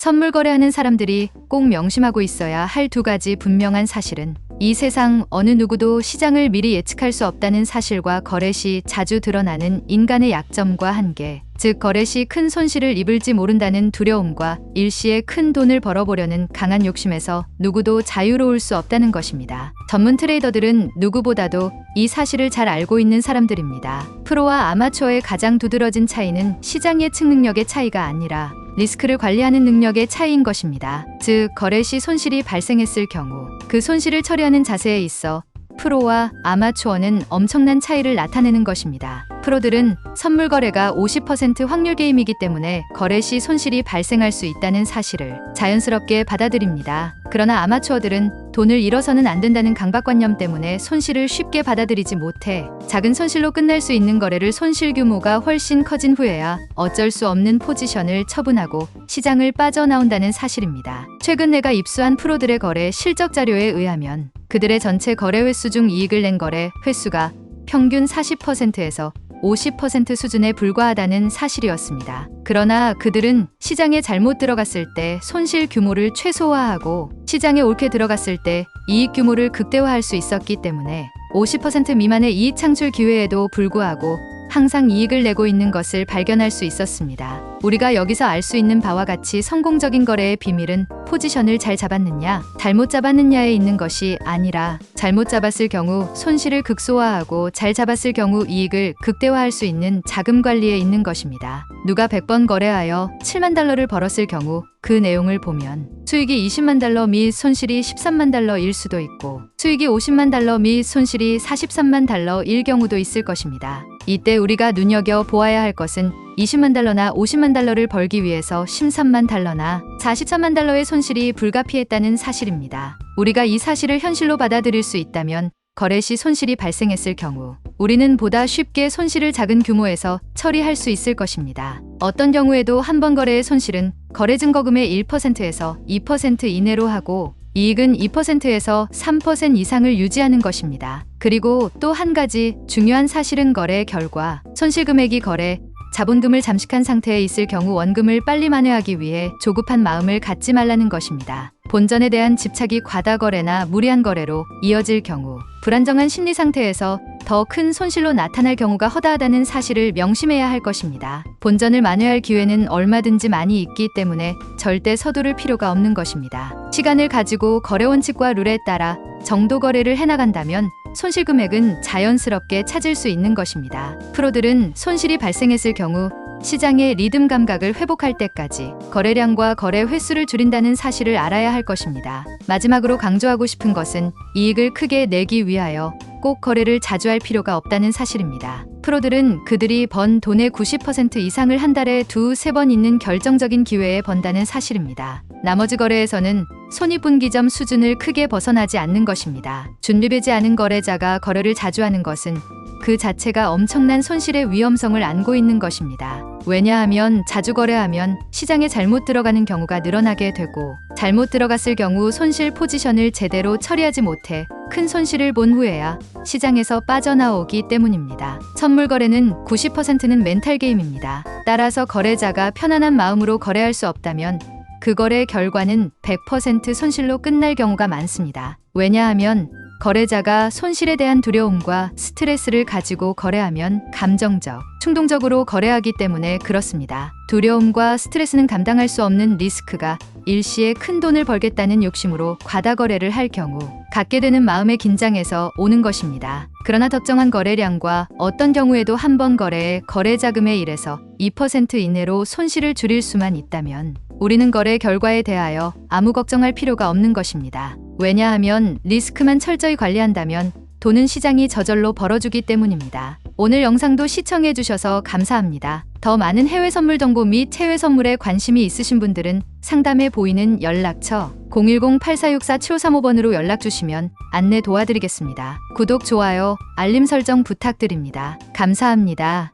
선물 거래하는 사람들이 꼭 명심하고 있어야 할 두 가지 분명한 사실은 이 세상 어느 누구도 시장을 미리 예측할 수 없다는 사실과 거래 시 자주 드러나는 인간의 약점과 한계, 즉 거래 시 큰 손실을 입을지 모른다는 두려움과 일시에 큰 돈을 벌어보려는 강한 욕심에서 누구도 자유로울 수 없다는 것입니다. 전문 트레이더들은 누구보다도 이 사실을 잘 알고 있는 사람들입니다. 프로와 아마추어의 가장 두드러진 차이는 시장 예측 능력의 차이가 아니라 리스크를 관리하는 능력의 차이인 것입니다. 즉, 거래 시 손실이 발생했을 경우 그 손실을 처리하는 자세에 있어 프로와 아마추어는 엄청난 차이를 나타내는 것입니다. 프로들은 선물 거래가 50% 확률 게임이기 때문에 거래 시 손실이 발생할 수 있다는 사실을 자연스럽게 받아들입니다. 그러나 아마추어들은 돈을 잃어서는 안 된다는 강박관념 때문에 손실을 쉽게 받아들이지 못해 작은 손실로 끝날 수 있는 거래를 손실 규모가 훨씬 커진 후에야 어쩔 수 없는 포지션을 처분하고 시장을 빠져나온다는 사실입니다. 최근 내가 입수한 프로들의 거래 실적 자료에 의하면 그들의 전체 거래 횟수 중 이익을 낸 거래 횟수가 평균 40%에서 50% 수준에 불과하다는 사실이었습니다. 그러나 그들은 시장에 잘못 들어갔을 때 손실 규모를 최소화하고 시장에 옳게 들어갔을 때 이익 규모를 극대화할 수 있었기 때문에 50% 미만의 이익 창출 기회에도 불구하고 항상 이익을 내고 있는 것을 발견할 수 있었습니다. 우리가 여기서 알 수 있는 바와 같이 성공적인 거래의 비밀은 포지션을 잘 잡았느냐, 잘못 잡았느냐에 있는 것이 아니라 잘못 잡았을 경우 손실을 극소화하고 잘 잡았을 경우 이익을 극대화할 수 있는 자금 관리에 있는 것입니다. 누가 100번 거래하여 7만 달러를 벌었을 경우 그 내용을 보면 수익이 20만 달러 및 손실이 13만 달러일 수도 있고 수익이 50만 달러 및 손실이 43만 달러일 경우도 있을 것입니다. 이때 우리가 눈여겨보아야 할 것은 20만 달러나 50만 달러를 벌기 위해서 13만 달러나 43만 달러의 손실이 불가피했다는 사실입니다. 우리가 이 사실을 현실로 받아들일 수 있다면 거래 시 손실이 발생했을 경우 우리는 보다 쉽게 손실을 작은 규모에서 처리할 수 있을 것입니다. 어떤 경우에도 한 번 거래의 손실은 거래 증거금의 1%에서 2% 이내로 하고 이익은 2%에서 3% 이상을 유지하는 것입니다. 그리고 또 한 가지 중요한 사실은 거래 결과 손실 금액이 거래 자본금을 잠식한 상태에 있을 경우 원금을 빨리 만회하기 위해 조급한 마음을 갖지 말라는 것입니다. 본전에 대한 집착이 과다 거래나 무리한 거래로 이어질 경우 불안정한 심리 상태에서 더 큰 손실로 나타날 경우가 허다하다는 사실을 명심해야 할 것입니다. 본전을 만회할 기회는 얼마든지 많이 있기 때문에 절대 서두를 필요가 없는 것입니다. 시간을 가지고 거래 원칙과 룰에 따라 정도 거래를 해나간다면 손실 금액은 자연스럽게 찾을 수 있는 것입니다. 프로들은 손실이 발생했을 경우 시장의 리듬 감각을 회복할 때까지 거래량과 거래 횟수를 줄인다는 사실을 알아야 할 것입니다. 마지막으로 강조하고 싶은 것은 이익을 크게 내기 위하여 꼭 거래를 자주 할 필요가 없다는 사실입니다. 프로들은 그들이 번 돈의 90% 이상을 한 달에 2-3번 있는 결정적인 기회에 번다는 사실입니다. 나머지 거래에서는 손익분기점 수준을 크게 벗어나지 않는 것입니다. 준비되지 않은 거래자가 거래를 자주 하는 것은 그 자체가 엄청난 손실의 위험성을 안고 있는 것입니다. 왜냐하면 자주 거래하면 시장에 잘못 들어가는 경우가 늘어나게 되고 잘못 들어갔을 경우 손실 포지션을 제대로 처리하지 못해 큰 손실을 본 후에야 시장에서 빠져나오기 때문입니다. 선물 거래는 90%는 멘탈 게임입니다. 따라서 거래자가 편안한 마음으로 거래할 수 없다면 그 거래 결과는 100% 손실로 끝날 경우가 많습니다. 왜냐하면 거래자가 손실에 대한 두려움과 스트레스를 가지고 거래하면 감정적, 충동적으로 거래하기 때문에 그렇습니다. 두려움과 스트레스는 감당할 수 없는 리스크가 일시에 큰 돈을 벌겠다는 욕심으로 과다 거래를 할 경우 갖게 되는 마음의 긴장에서 오는 것입니다. 그러나 적정한 거래량과 어떤 경우에도 한 번 거래에 거래 자금의 1에서 2% 이내로 손실을 줄일 수만 있다면 우리는 거래 결과에 대하여 아무 걱정할 필요가 없는 것입니다. 왜냐하면 리스크만 철저히 관리한다면 돈은 시장이 저절로 벌어주기 때문입니다. 오늘 영상도 시청해주셔서 감사합니다. 더 많은 해외 선물 정보 및 해외 선물에 관심이 있으신 분들은 상담해 보이는 연락처 010-8464-7535번으로 연락주시면 안내 도와드리겠습니다. 구독, 좋아요, 알림 설정 부탁드립니다. 감사합니다.